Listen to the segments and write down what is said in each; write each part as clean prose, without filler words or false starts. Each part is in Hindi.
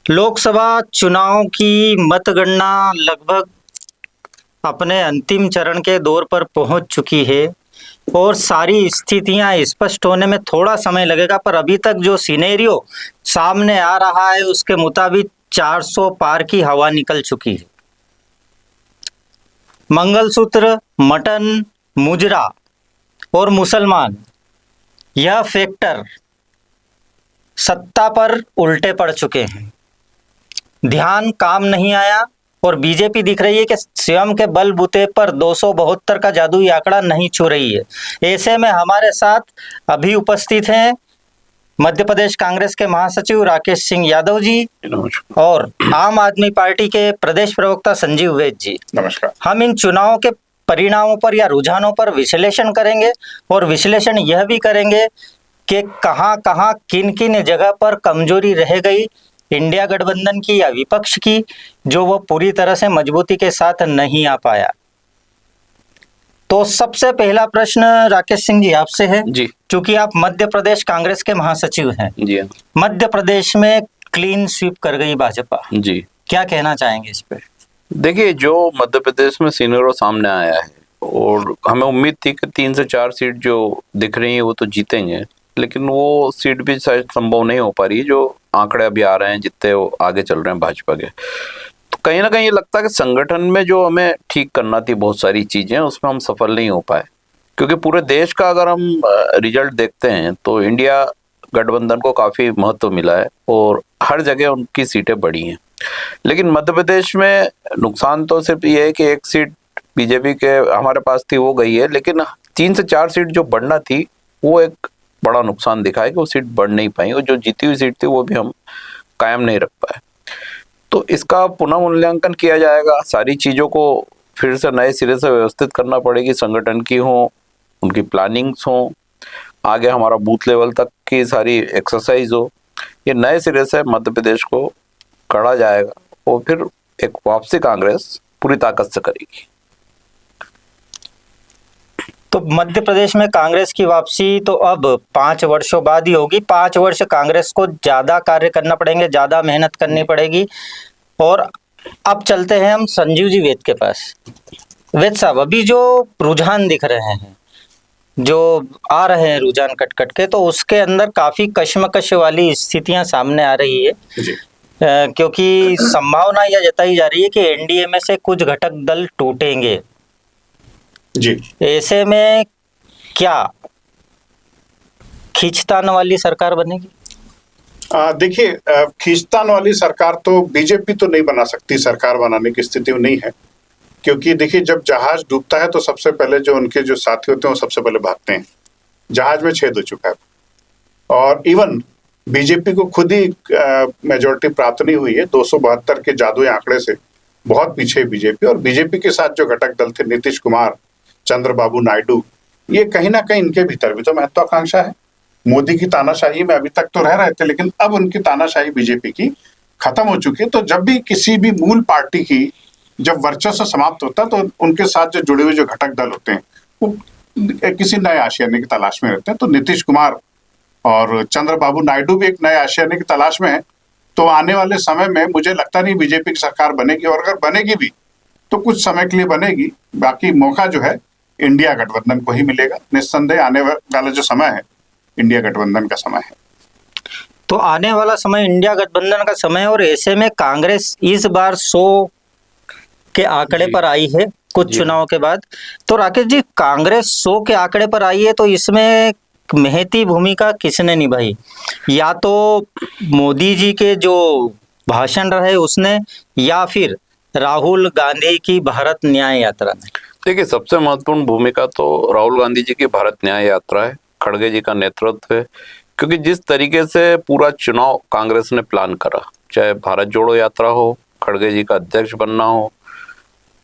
लोकसभा चुनाव की मतगणना लगभग अपने अंतिम चरण के दौर पर पहुंच चुकी है और सारी स्थितियां स्पष्ट होने में थोड़ा समय लगेगा, पर अभी तक जो सिनेरियो सामने आ रहा है उसके मुताबिक 400 पार की हवा निकल चुकी है। मंगलसूत्र, मटन, मुजरा और मुसलमान, यह फैक्टर सत्ता पर उल्टे पड़ चुके हैं। ध्यान काम नहीं आया और बीजेपी दिख रही है कि स्वयं के बलबूते पर 272 का जादुई आंकड़ा नहीं छू रही है। ऐसे में हमारे साथ अभी उपस्थित हैं मध्य प्रदेश कांग्रेस के महासचिव राकेश सिंह यादव जी और आम आदमी पार्टी के प्रदेश प्रवक्ता संजीव वैद्य जी। नमस्कार। हम इन चुनावों के परिणामों पर या रुझानों पर विश्लेषण करेंगे और विश्लेषण यह भी करेंगे कि कहां कहां किन किन जगह पर कमजोरी रह गई इंडिया गठबंधन की या विपक्ष की, जो वो पूरी तरह से मजबूती के साथ नहीं आ पाया। तो सबसे पहला प्रश्न राकेश सिंह जी आपसे है जी, क्योंकि आप मध्य प्रदेश कांग्रेस के महासचिव हैं। जी, मध्य प्रदेश में क्लीन स्वीप कर गई भाजपा, जी। क्या कहना चाहेंगे इस पे? देखिए, जो मध्य प्रदेश में सिनेरियो सामने आया है और हमें उम्मीद थी कि 3 से 4 सीट जो दिख रही है वो तो जीतेंगे, लेकिन वो सीट भी शायद संभव नहीं हो पा रही है। जो आंकड़े अभी आ रहे हैं, जितने वो आगे चल रहे हैं भाजपा के, तो कहीं ना कहीं ये लगता है कि संगठन में जो हमें ठीक करना थी बहुत सारी चीजें, उसमें हम सफल नहीं हो पाए। क्योंकि पूरे देश का अगर हम रिजल्ट देखते हैं तो इंडिया गठबंधन को काफी महत्व मिला है और हर जगह उनकी सीटें बढ़ी हैं। लेकिन मध्य प्रदेश में नुकसान तो सिर्फ ये है कि एक सीट बीजेपी के हमारे पास थी वो गई है, लेकिन 3 से 4 सीट जो बढ़ना थी वो एक बड़ा नुकसान दिखा है कि वो सीट बढ़ नहीं पाई और जो जीती हुई सीट थी वो भी हम कायम नहीं रख पाए। तो इसका पुनः मूल्यांकन किया जाएगा, सारी चीज़ों को फिर से नए सिरे से व्यवस्थित करना पड़ेगी, संगठन की हो, उनकी प्लानिंग्स हो, आगे हमारा बूथ लेवल तक की सारी एक्सरसाइज हो, ये नए सिरे से मध्य प्रदेश को करा जाएगा और फिर एक वापसी कांग्रेस पूरी ताकत से करेगी। तो मध्य प्रदेश में कांग्रेस की वापसी तो अब 5 वर्षों बाद ही होगी। 5 वर्ष कांग्रेस को ज्यादा कार्य करना पड़ेंगे, ज्यादा मेहनत करनी पड़ेगी। और अब चलते हैं हम संजीव जी वैद्य के पास। वैद्य साहब, अभी जो रुझान दिख रहे हैं, जो आ रहे हैं रुझान कट कट के, तो उसके अंदर काफी कश्मकश वाली स्थितियां सामने आ रही है। जी। क्योंकि संभावना यह जताई जा रही है कि एनडीए में से कुछ घटक दल टूटेंगे। जी। ऐसे में क्या खींचतान वाली सरकार बनेगी? देखिए, खींचतान वाली सरकार तो बीजेपी तो नहीं बना सकती, सरकार बनाने की स्थिति में नहीं है। क्योंकि देखिए, जब जहाज डूबता है तो सबसे पहले जो उनके जो साथी होते हैं वो सबसे पहले भागते हैं। जहाज में छेद हो चुका है और इवन बीजेपी को खुद ही मेजोरिटी प्राप्त नहीं हुई है। 272 के जादुई आंकड़े से बहुत पीछे है बीजेपी। और बीजेपी के साथ जो घटक दल थे, नीतीश कुमार, चंद्रबाबू नायडू, ये कहीं ना कहीं इनके भीतर भी तो महत्वाकांक्षा है। मोदी की तानाशाही में अभी तक तो रह रहे थे, लेकिन अब उनकी तानाशाही बीजेपी की खत्म हो चुकी है। तो जब भी किसी भी मूल पार्टी की जब वर्चस्व समाप्त होता है तो उनके साथ जो जुड़े हुए जो घटक दल होते हैं वो किसी नए आशियाने की तलाश में रहते हैं। तो नीतीश कुमार और चंद्रबाबू नायडू भी एक नए आशियाने की तलाश में है। तो आने वाले समय में मुझे लगता नहीं बीजेपी की सरकार बनेगी, और अगर बनेगी भी तो कुछ समय के लिए बनेगी। बाकी मौका जो है इंडिया गठबंधन को ही मिलेगा। निस्संदेह आने वाला जो समय है इंडिया गठबंधन का समय है। तो आने वाला समय इंडिया गठबंधन का समय, और ऐसे में कांग्रेस इस बार 100 के आंकड़े पर आई है कुछ चुनाव के बाद। तो राकेश जी, कांग्रेस 100 के आंकड़े पर आई है, तो इसमें महती भूमिका किसने निभाई? या तो मोदी जी के जो भाषण रहे उसने, या फिर राहुल गांधी की भारत न्याय यात्रा ने? देखिए, सबसे महत्वपूर्ण भूमिका तो राहुल गांधी जी की भारत न्याय यात्रा है, खड़गे जी का नेतृत्व है। क्योंकि जिस तरीके से पूरा चुनाव कांग्रेस ने प्लान करा, चाहे भारत जोड़ो यात्रा हो, खड़गे जी का अध्यक्ष बनना हो,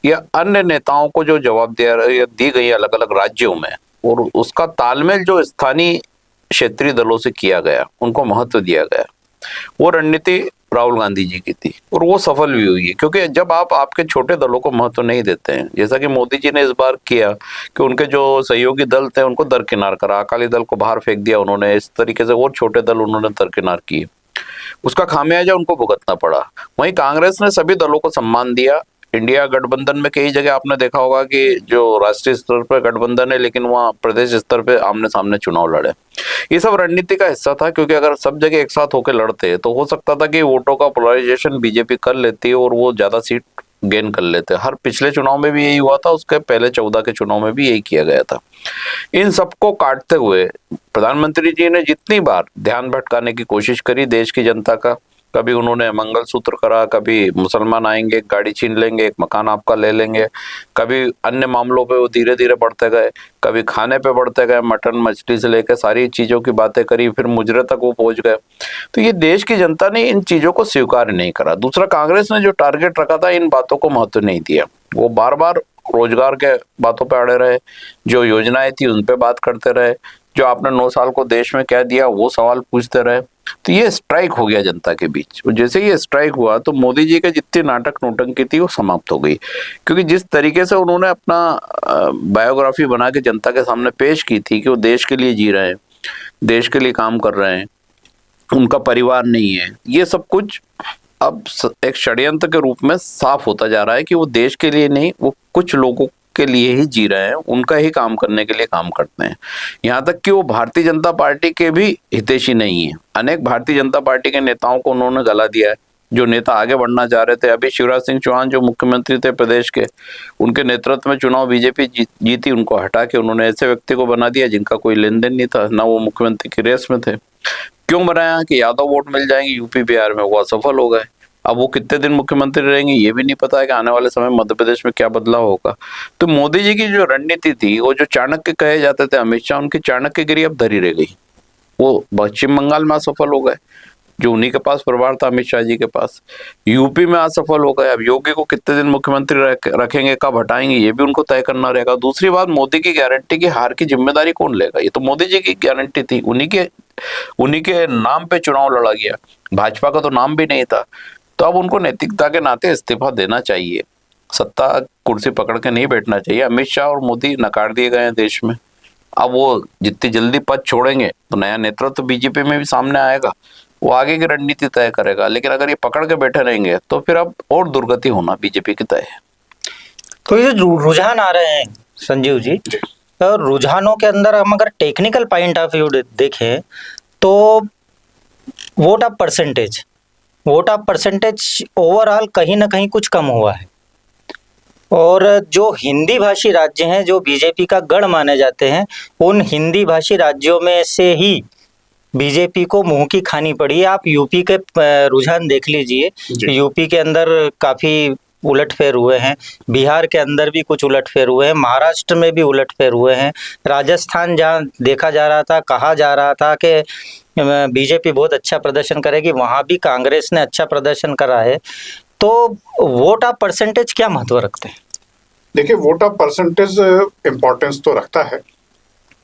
या अन्य नेताओं को जो जवाब दी गई अलग अलग राज्यों में, और उसका तालमेल जो स्थानीय क्षेत्रीय दलों से किया गया, उनको महत्व दिया गया, वो रणनीति राहुल गांधी जी की थी और वो सफल भी हुई है। क्योंकि जब आप आपके छोटे दलों को महत्व नहीं देते हैं, जैसा कि मोदी जी ने इस बार किया कि उनके जो सहयोगी दल थे उनको दरकिनार करा, अकाली दल को बाहर फेंक दिया उन्होंने, इस तरीके से और छोटे दल उन्होंने दरकिनार किए। उसका खामियाजा उनको भुगतना पड़ा। वहीं कांग्रेस ने सभी दलों को सम्मान दिया। इंडिया गठबंधन में कई जगह आपने देखा होगा कि जो राष्ट्रीय स्तर पर गठबंधन है, लेकिन वहाँ प्रदेश स्तर पे आमने सामने चुनाव लड़े। ये सब रणनीति का हिस्सा था, क्योंकि अगर सब जगह एक साथ होकर लड़ते तो हो सकता था कि वोटों का पोलराइजेशन बीजेपी कर लेती और वो ज्यादा सीट गेन कर लेते। हर पिछले चुनाव में भी यही हुआ था, उसके पहले 14 के चुनाव में भी यही किया गया था। इन सबको काटते हुए प्रधानमंत्री जी ने जितनी बार ध्यान भटकाने की कोशिश करी देश की जनता का, कभी उन्होंने मंगलसूत्र करा, कभी मुसलमान आएंगे, गाड़ी छीन लेंगे, एक मकान आपका ले लेंगे, कभी अन्य मामलों पे वो धीरे धीरे बढ़ते गए, कभी खाने पे बढ़ते गए, मटन मछली से लेकर सारी चीजों की बातें करी, फिर मुजरे तक वो पहुंच गए। तो ये देश की जनता ने इन चीजों को स्वीकार नहीं करा। दूसरा, कांग्रेस ने जो टारगेट रखा था इन बातों को महत्व नहीं दिया। वो बार बार रोजगार के बातों पे अड़े रहे, जो योजनाएं थी उन पे बात करते रहे, जो आपने 9 साल को देश में क्या दिया वो सवाल पूछते रहे। तो ये स्ट्राइक हो गया जनता के बीच। जैसे ये स्ट्राइक हुआ तो मोदी जी के जितनी नाटक नोटंकी थी वो समाप्त हो गई, क्योंकि जिस तरीके से उन्होंने अपना बायोग्राफी बना के जनता के सामने पेश की थी कि वो देश के लिए जी रहे हैं, देश के लिए काम कर रहे हैं, उनका परिवार नहीं है, ये सब कुछ अब एक षड्यंत्र के रूप में साफ होता जा रहा है कि वो देश के लिए नहीं, वो कुछ लोगों के लिए ही जी रहे हैं, उनका ही काम करने के लिए काम करते हैं। यहाँ तक कि वो भारतीय जनता पार्टी के भी हितैषी नहीं है। अनेक भारतीय जनता पार्टी के नेताओं को उन्होंने गला दिया है, जो नेता आगे बढ़ना चाह रहे थे। अभी शिवराज सिंह चौहान जो मुख्यमंत्री थे प्रदेश के, उनके नेतृत्व में चुनाव बीजेपी जीती, उनको हटा के उन्होंने ऐसे व्यक्ति को बना दिया जिनका कोई लेन देन नहीं था, ना वो मुख्यमंत्री की रेस में थे। क्यों बनाया? कि यादव वोट मिल जाएंगे यूपी बिहार में, वो असफल हो गए। अब वो कितने दिन मुख्यमंत्री रहेंगे ये भी नहीं पता है कि आने वाले समय मध्य प्रदेश में क्या बदलाव होगा। तो मोदी जी की जो रणनीति थी, वो जो चाणक्य कहे जाते थे अमित शाह, उनकी चाणक्यगिरी अब धरी रह गई। वो पश्चिम बंगाल में असफल हो गए, जो उन्हीं के पास प्रभार था अमित शाह जी के पास। यूपी में असफल हो गए। अब योगी को कितने दिन मुख्यमंत्री रखेंगे, कब हटाएंगे, ये भी उनको तय करना रहेगा। दूसरी बात, मोदी की गारंटी की हार की जिम्मेदारी कौन लेगा? ये तो मोदी जी की गारंटी थी, उन्हीं के नाम पे चुनाव लड़ा गया, भाजपा का तो नाम भी नहीं था। तो अब उनको नैतिकता के नाते इस्तीफा देना चाहिए, सत्ता कुर्सी पकड़ के नहीं बैठना चाहिए। अमित शाह और मोदी नकार दिए गए हैं देश में। अब वो जितनी जल्दी पद छोड़ेंगे तो नया नेतृत्व बीजेपी में भी सामने आएगा, वो आगे की रणनीति तय करेगा। लेकिन अगर ये पकड़ के बैठे रहेंगे तो फिर अब और दुर्गति होना बीजेपी की तय है। तो ये रुझान आ रहे हैं संजीव जी, तो रुझानों के अंदर हम अगर टेक्निकल पॉइंट ऑफ व्यू देखें तो वोट ऑफ परसेंटेज ओवरऑल कहीं ना कहीं कुछ कम हुआ है। और जो हिंदी भाषी राज्य हैं, जो बीजेपी का गढ़ माने जाते हैं, उन हिंदी भाषी राज्यों में से ही बीजेपी को मुंह की खानी पड़ी है। आप यूपी के रुझान देख लीजिए, यूपी के अंदर काफ़ी उलटफेर हुए हैं, बिहार के अंदर भी कुछ उलटफेर हुए हैं, महाराष्ट्र में भी उलटफेर हुए हैं, राजस्थान जहाँ देखा जा रहा था, कहा जा रहा था कि बीजेपी बहुत अच्छा प्रदर्शन करेगी, वहाँ भी कांग्रेस ने अच्छा प्रदर्शन करा है। तो वोट ऑफ परसेंटेज क्या महत्व रखते हैं? देखिए, वोट ऑफ परसेंटेज इम्पोर्टेंस तो रखता है,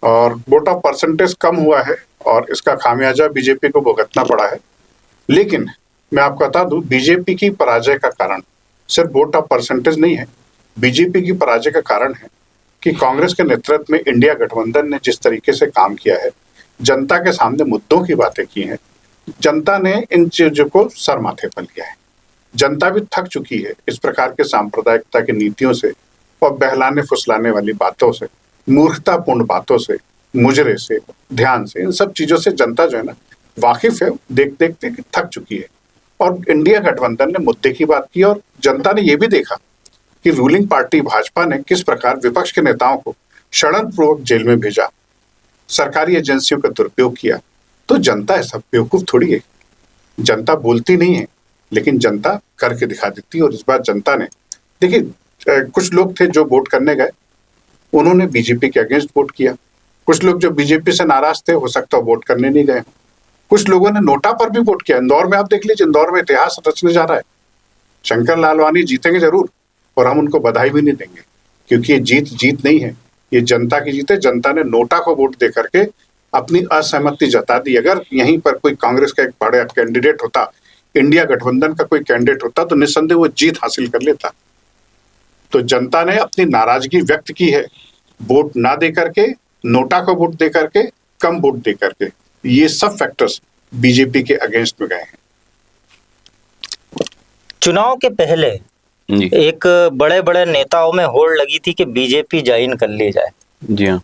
और वोट ऑफ परसेंटेज कम हुआ है और इसका खामियाजा बीजेपी को भुगतना पड़ा है। लेकिन मैं आपको बता दूं, बीजेपी की पराजय का कारण सिर्फ वोट ऑफ परसेंटेज नहीं है। बीजेपी की पराजय का कारण है कि कांग्रेस के नेतृत्व में इंडिया गठबंधन ने जिस तरीके से काम किया है, जनता के सामने मुद्दों की बातें की हैं, जनता ने इन चीजों को सर माथे पर लिया है। जनता भी थक चुकी है इस प्रकार के सांप्रदायिकता की नीतियों से और बहलाने फुसलाने वाली बातों से, मूर्खतापूर्ण बातों से, मुजरे से, ध्यान से, इन सब चीजों से जनता जो है ना वाकिफ है, देखते कि थक चुकी है। और इंडिया गठबंधन ने मुद्दे की बात की और जनता ने यह भी देखा कि रूलिंग पार्टी भाजपा ने किस प्रकार विपक्ष के नेताओं को षड्यंत्रपूर्वक जेल में भेजा, सरकारी एजेंसियों का दुरुपयोग किया। तो जनता ऐसा बेवकूफ थोड़ी है, जनता बोलती नहीं है लेकिन जनता करके दिखा देती है। और इस बार जनता ने, देखिए, कुछ लोग थे जो वोट करने गए, उन्होंने बीजेपी के अगेंस्ट वोट किया। कुछ लोग जो बीजेपी से नाराज थे, हो सकता है वोट करने नहीं गए। कुछ लोगों ने नोटा पर भी वोट किया। इंदौर में आप देख लीजिए, इंदौर में इतिहास रचने जा रहा है। शंकर लालवानी जीतेंगे जरूर, और हम उनको बधाई भी नहीं देंगे, क्योंकि ये जीत नहीं है, ये जनता की जीत है। जनता ने नोटा को वोट दे करके अपनी असहमति जता दी। अगर यहीं पर कोई कांग्रेस का एक बड़ा कैंडिडेट होता, इंडिया गठबंधन का कोई कैंडिडेट होता, तो निस्संदेह वो जीत हासिल कर लेता। तो जनता ने अपनी नाराजगी व्यक्त की है, वोट ना दे करके, नोटा को वोट दे करके, कम वोट दे करके। ये सब फैक्टर्स बीजेपी के अगेंस्ट में गए हैं। चुनाव के पहले जी एक बड़े बड़े नेताओं में होड़ लगी थी कि बीजेपी ज्वाइन कर ली जाए। जी हाँ।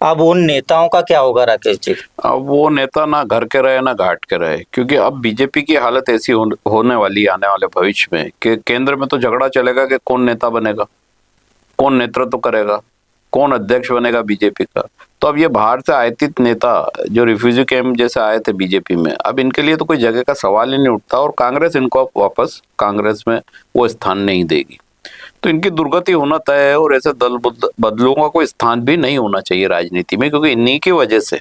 अब उन नेताओं का क्या होगा राकेश जी? अब वो नेता ना घर के रहे ना घाट के रहे, क्योंकि अब बीजेपी की हालत ऐसी होने वाली है आने वाले भविष्य में कि केंद्र में तो झगड़ा चलेगा कि कौन नेता बनेगा, कौन नेतृत्व करेगा, कौन अध्यक्ष बनेगा बीजेपी का। तो अब ये बाहर से आयातित नेता जो रिफ्यूजी कैंप जैसे आए थे बीजेपी में, अब इनके लिए तो कोई जगह का सवाल ही नहीं उठता और कांग्रेस इनको वापस कांग्रेस में वो स्थान नहीं देगी। तो इनकी दुर्गति होना तय है और ऐसे दल बदलूं का कोई स्थान भी नहीं होना चाहिए राजनीति में, क्योंकि इन्हीं की वजह से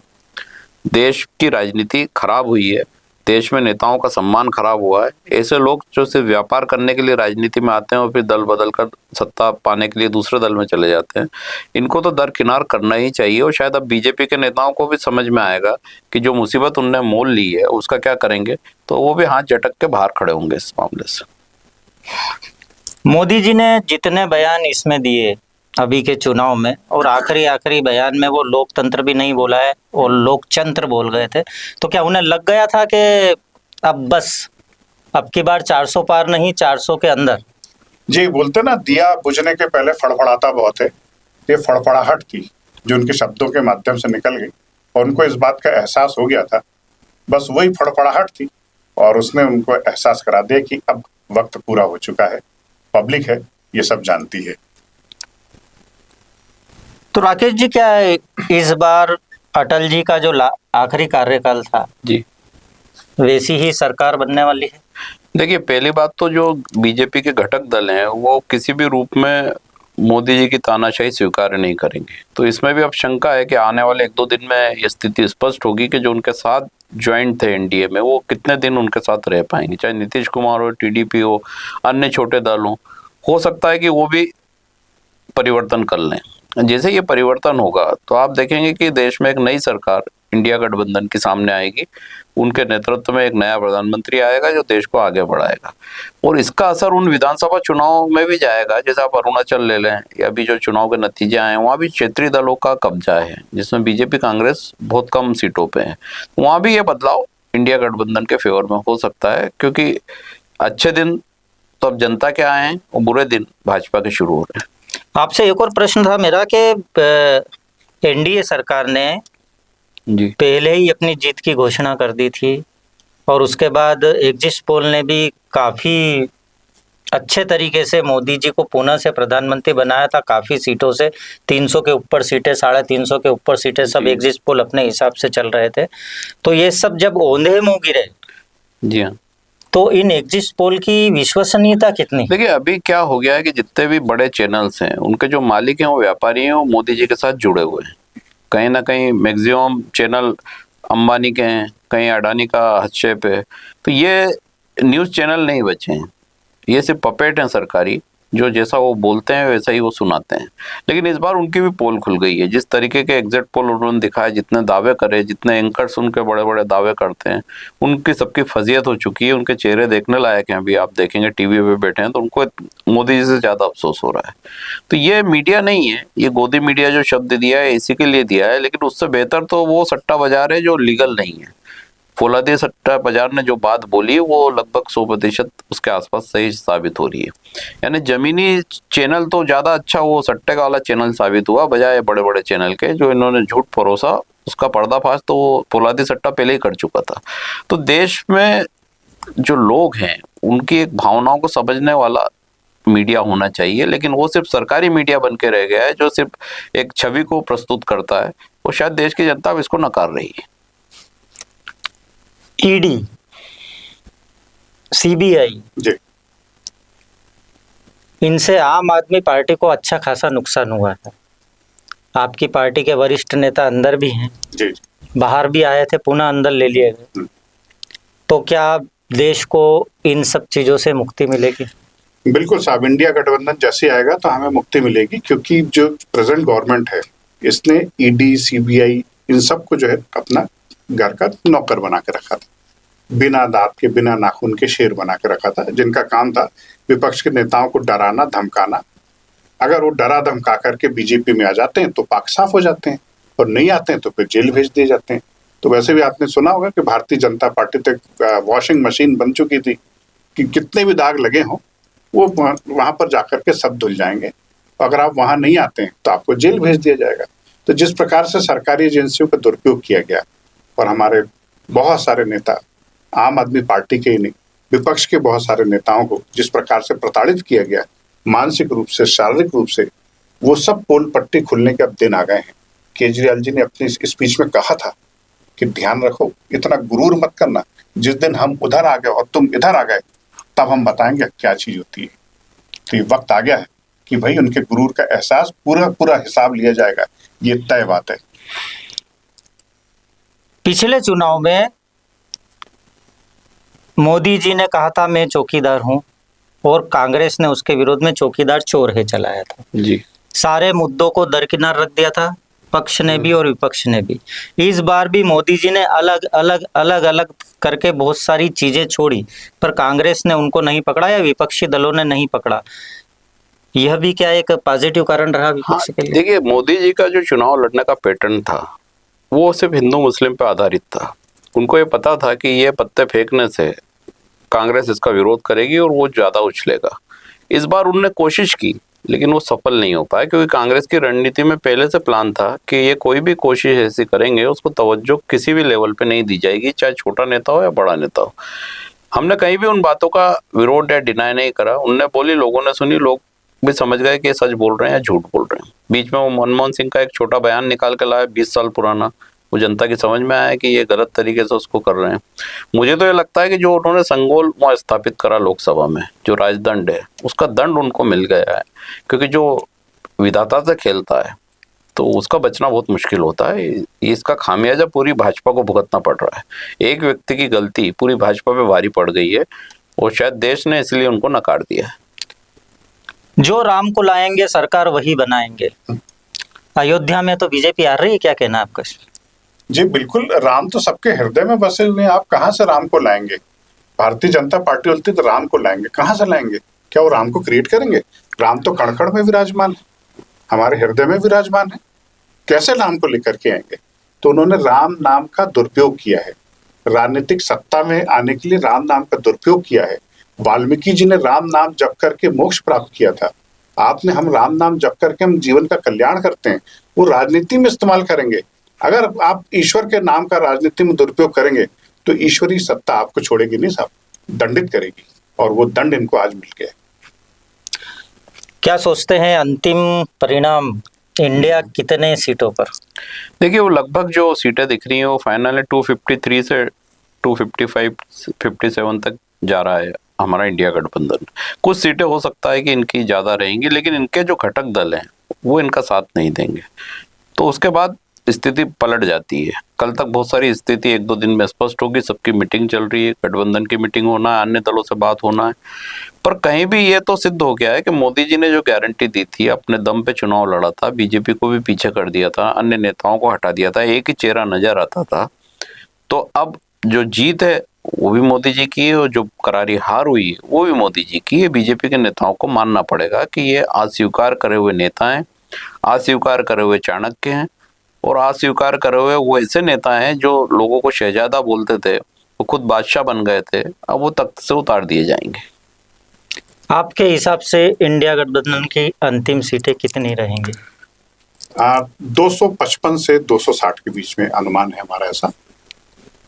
देश की राजनीति खराब हुई है, देश में नेताओं का सम्मान खराब हुआ है। ऐसे लोग जो सिर्फ व्यापार करने के लिए राजनीति में आते हैं और फिर दल बदल कर सत्ता पाने के लिए दूसरे दल में चले जाते हैं, इनको तो दरकिनार करना ही चाहिए। और शायद अब बीजेपी के नेताओं को भी समझ में आएगा कि जो मुसीबत उनने मोल ली है उसका क्या करेंगे, तो वो भी हाथ झटक के बाहर खड़े होंगे इस मामले से। मोदी जी ने जितने बयान इसमें दिए अभी के चुनाव में, और आखिरी बयान में वो लोकतंत्र भी नहीं बोला है और लोकतंत्र बोल गए थे, तो क्या उन्हें लग गया था कि अब बस अब की बार 400 पार नहीं, 400 के अंदर? जी, बोलते ना दिया बुझने के पहले फड़फड़ाता बहुत है। ये फड़फड़ाहट थी जो उनके शब्दों के माध्यम से निकल गई और उनको इस बात का एहसास हो गया था। बस वही फड़फड़ाहट थी और उसने उनको एहसास करा दिया कि अब वक्त पूरा हो चुका है, पब्लिक है, ये सब जानती है। तो राकेश जी, क्या इस बार अटल जी का जो आखिरी कार्यकाल था जी वैसी ही सरकार बनने वाली है? देखिए, पहली बात तो जो बीजेपी के घटक दल हैं वो किसी भी रूप में मोदी जी की तानाशाही स्वीकार नहीं करेंगे। तो इसमें भी अब शंका है कि आने वाले 1-2 दिन में ये स्थिति स्पष्ट होगी कि जो उनके साथ ज्वाइंट थे एनडीए में वो कितने दिन उनके साथ रह पाएंगे, चाहे नीतीश कुमार हो, टीडीपी हो, अन्य छोटे दल हो सकता है कि वो भी परिवर्तन कर लें। जैसे ये परिवर्तन होगा तो आप देखेंगे कि देश में एक नई सरकार इंडिया गठबंधन की सामने आएगी, उनके नेतृत्व में एक नया प्रधानमंत्री आएगा जो देश को आगे बढ़ाएगा और इसका असर उन विधानसभा चुनाव में भी जाएगा। जैसे आप अरुणाचल ले लें या अभी जो चुनाव के नतीजे आए हैं वहाँ भी क्षेत्रीय दलों का कब्जा है, जिसमें बीजेपी कांग्रेस बहुत कम सीटों पे है। वहाँ भी ये बदलाव इंडिया गठबंधन के फेवर में हो सकता है, क्योंकि अच्छे दिन तो अब जनता के आए हैं और बुरे दिन भाजपा के शुरू हो रहे हैं। आपसे एक और प्रश्न था मेरा कि एनडीए सरकार ने जी पहले ही अपनी जीत की घोषणा कर दी थी और उसके बाद एग्जिट पोल ने भी काफी अच्छे तरीके से मोदी जी को पुनः से प्रधानमंत्री बनाया था। काफी सीटों से 300 के ऊपर सीटें, 350 के ऊपर सीटें, सब एग्जिट पोल अपने हिसाब से चल रहे थे। तो ये सब जब औंधे मुंह गिरे, जी हाँ, तो इन एग्जिट पोल की विश्वसनीयता कितनी? देखिए अभी क्या हो गया है कि जितने भी बड़े चैनल्स हैं उनके जो मालिक हैं वो व्यापारी हैं, वो मोदी जी के साथ जुड़े हुए हैं। कहीं ना कहीं मैक्सिमम चैनल अंबानी के हैं, कहीं अडानी का हस्तक्षेप है। तो ये न्यूज़ चैनल नहीं बचे हैं, ये सिर्फ पपेट हैं सरकारी, जो जैसा वो बोलते हैं वैसा ही वो सुनाते हैं। लेकिन इस बार उनकी भी पोल खुल गई है। जिस तरीके के एग्जिट पोल उन्होंने दिखाए, जितने दावे करे, जितने एंकर्स उनके बड़े बड़े दावे करते हैं, उनकी सबकी फजीयत हो चुकी है। उनके चेहरे देखने लायक हैं। अभी आप देखेंगे टीवी पे बैठे हैं तो उनको मोदी जी से ज़्यादा अफसोस हो रहा है। तो ये मीडिया नहीं है, ये गोदी मीडिया जो शब्द दिया है इसी के लिए दिया है, लेकिन उससे बेहतर तो वो सट्टा बाजार है जो लीगल नहीं है। फौलादी सट्टा बाजार ने जो बात बोली वो लगभग 100% उसके आसपास सही साबित हो रही है। यानी जमीनी चैनल तो ज़्यादा अच्छा वो सट्टे वाला चैनल साबित हुआ बजाय बड़े बड़े चैनल के, जो इन्होंने झूठ परोसा, उसका पर्दाफाश तो वो फौलादी सट्टा पहले ही कर चुका था। तो देश में जो लोग हैं उनकी एक भावनाओं को समझने वाला मीडिया होना चाहिए, लेकिन वो सिर्फ सरकारी मीडिया बन के रह गया है जो सिर्फ एक छवि को प्रस्तुत करता है। और शायद देश की जनता अब इसको नकार रही है। ईडी, सीबीआई, जी इनसे आम आदमी पार्टी को अच्छा खासा नुकसान हुआ है। आपकी पार्टी के वरिष्ठ नेता अंदर भी हैं, जी बाहर भी आए थे, पुनः अंदर ले लिए गए। तो क्या देश को इन सब चीजों से मुक्ति मिलेगी? बिल्कुल साहब, इंडिया गठबंधन जैसे आएगा तो हमें मुक्ति मिलेगी, क्योंकि जो प्रेजेंट गवर्नमेंट है इसने ईडी सीबीआई इन सबको जो है अपना घर का नौकर बना के रखा था, बिना दांत के बिना नाखून के शेर बना के रखा था, जिनका काम था विपक्ष के नेताओं को डराना धमकाना। अगर वो डरा धमका करके बीजेपी में आ जाते हैं तो पाक साफ हो जाते हैं, और नहीं आते हैं तो फिर जेल भेज दिए जाते हैं। तो वैसे भी आपने सुना होगा कि भारतीय जनता पार्टी तो एक वॉशिंग मशीन बन चुकी थी कि कितने भी दाग लगे हों वो वहां पर जाकर के सब धुल जाएंगे। अगर आप वहां नहीं आते हैं तो आपको जेल भेज दिया जाएगा। तो जिस प्रकार से सरकारी एजेंसियों का दुरुपयोग किया गया और हमारे बहुत सारे नेता, आम आदमी पार्टी के ही नहीं, विपक्ष के बहुत सारे नेताओं को जिस प्रकार से प्रताड़ित किया गया मानसिक रूप से, शारीरिक रूप से, वो सब पोल पट्टी खुलने के अब दिन आ गए हैं। केजरीवाल जी ने अपनी स्पीच में कहा था कि ध्यान रखो, इतना गुरूर मत करना, जिस दिन हम उधर आ गए और तुम इधर आ गए तब हम बताएंगे क्या चीज होती है। तो ये वक्त आ गया है कि भाई उनके गुरूर का एहसास पूरा हिसाब लिया जाएगा, ये तय बात है। पिछले चुनाव में मोदी जी ने कहा था मैं चौकीदार हूं और कांग्रेस ने उसके विरोध में चौकीदार चोर है चलाया था जी। सारे मुद्दों को दरकिनार रख दिया था, पक्ष ने भी और विपक्ष ने भी। इस बार भी मोदी जी ने अलग अलग करके बहुत सारी चीजें छोड़ी, पर कांग्रेस ने उनको नहीं पकड़ा या विपक्षी दलों ने नहीं पकड़ा। यह भी क्या एक पॉजिटिव कारण रहा विपक्ष के लिए? देखिए, मोदी जी का जो चुनाव लड़ने का पैटर्न था वो सिर्फ हिंदू मुस्लिम पे आधारित था। उनको ये पता था कि ये पत्ते फेंकने से कांग्रेस इसका विरोध करेगी और वो ज्यादा उछलेगा। इस बार उन्होंने कोशिश की लेकिन वो सफल नहीं हो पाया, क्योंकि कांग्रेस की रणनीति में पहले से प्लान था कि ये कोई भी कोशिश ऐसी करेंगे उसको तवज्जो किसी भी लेवल पे नहीं दी जाएगी, चाहे छोटा नेता हो या बड़ा नेता हो। हमने कहीं भी उन बातों का विरोध या डिनाई नहीं करा। उनने बोली, लोगों ने सुनी, लोग भी समझ गए कि सच बोल रहे हैं या झूठ बोल रहे हैं। बीच में वो मनमोहन सिंह का एक छोटा बयान निकाल के लाया 20 साल पुराना, वो जनता की समझ में आया कि ये गलत तरीके से उसको कर रहे हैं। मुझे तो ये लगता है कि जो उन्होंने संगोल वहाँ स्थापित करा लोकसभा में, जो राजदंड है, उसका दंड उनको मिल गया है, क्योंकि जो विधाता से खेलता है तो उसका बचना बहुत मुश्किल होता है। इसका खामियाजा पूरी भाजपा को भुगतना पड़ रहा है। एक व्यक्ति की गलती पूरी भाजपा पे भारी पड़ गई है और शायद देश ने इसलिए उनको नकार दिया है। जो राम को लाएंगे सरकार वही बनाएंगे। अयोध्या में तो बीजेपी आ रही है, क्या कहना आपका? जी बिल्कुल, राम तो सबके हृदय में बसे हुए हैं। आप कहाँ से राम को लाएंगे? भारतीय जनता पार्टी बोलती तो राम को लाएंगे, कहाँ से लाएंगे? क्या वो राम को क्रिएट करेंगे? राम तो कण-कण में विराजमान है, हमारे हृदय में विराजमान है, कैसे राम को लेकर के आएंगे? तो उन्होंने राम नाम का दुरुपयोग किया है, राजनीतिक सत्ता में आने के लिए राम नाम का दुरुपयोग किया है। वाल्मीकि जी ने राम नाम जप करके मोक्ष प्राप्त किया था। आपने हम राम नाम जप करके हम जीवन का कल्याण करते हैं, वो राजनीति में इस्तेमाल करेंगे। अगर आप ईश्वर के नाम का राजनीति में दुरुपयोग करेंगे तो ईश्वरीय सत्ता आपको छोड़ेगी नहीं साहब, दंडित करेगी, और वो दंड इनको आज मिल गया। क्या सोचते हैं अंतिम परिणाम इंडिया कितने सीटों पर? देखिए, वो लगभग जो सीटें दिख रही हैं वो फाइनल है 253 से 255-57 तक जा रहा है हमारा इंडिया गठबंधन। कुछ सीटें हो सकता है कि इनकी ज्यादा रहेंगी, लेकिन इनके जो घटक दल हैं वो इनका साथ नहीं देंगे, तो उसके बाद स्थिति पलट जाती है। कल तक बहुत सारी स्थिति 1-2 दिन में स्पष्ट होगी। सबकी मीटिंग चल रही है, गठबंधन की मीटिंग होना है, अन्य दलों से बात होना है, पर कहीं भी ये तो सिद्ध हो गया है कि मोदी जी ने जो गारंटी दी थी, अपने दम पे चुनाव लड़ा था, बीजेपी को भी पीछे कर दिया था, अन्य नेताओं को हटा दिया था, एक ही चेहरा नजर आता था। तो अब जो जीत है वो भी मोदी जी की है और जो करारी हार हुई है वो भी मोदी जी की है। बीजेपी के नेताओं को मानना पड़ेगा कि ये अस्वीकार करे हुए नेता हैं, अस्वीकार करे हुए चाणक्य हैं और अस्वीकार करे हुए वो ऐसे नेता हैं जो लोगों को शहजादा बोलते थे, वो खुद बादशाह बन गए थे, अब वो तख्त से उतार दिए जाएंगे। आपके हिसाब से इंडिया गठबंधन की अंतिम सीटें कितनी रहेंगी? 255 से 260 के बीच में अनुमान है हमारा ऐसा।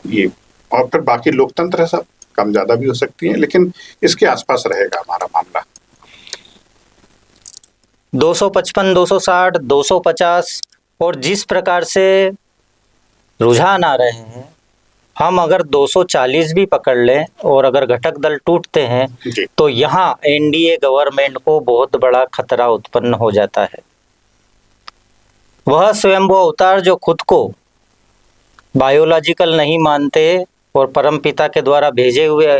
ये और फिर बाकी लोकतंत्र है, सब कम ज्यादा भी हो सकती है, लेकिन इसके आसपास रहेगा हमारा मामला। 255, 260, 250 और जिस प्रकार से रुझान आ रहे हैं, हम अगर 240 भी पकड़ लें और अगर घटक दल टूटते हैं तो यहाँ एनडीए गवर्नमेंट को बहुत बड़ा खतरा उत्पन्न हो जाता है। वह स्वयंभू अवतार जो खुद को बायोलॉजिकल नहीं मानते और परमपिता के द्वारा भेजे हुए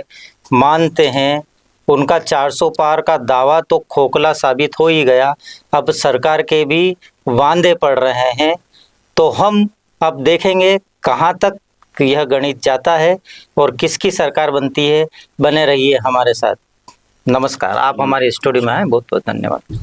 मानते हैं, उनका 400 पार का दावा तो खोखला साबित हो ही गया। अब सरकार के भी वांदे पड़ रहे हैं, तो हम अब देखेंगे कहाँ तक यह गणित जाता है और किसकी सरकार बनती है। बने रहिए हमारे साथ। नमस्कार, आप हमारे स्टूडियो में आए, बहुत बहुत धन्यवाद।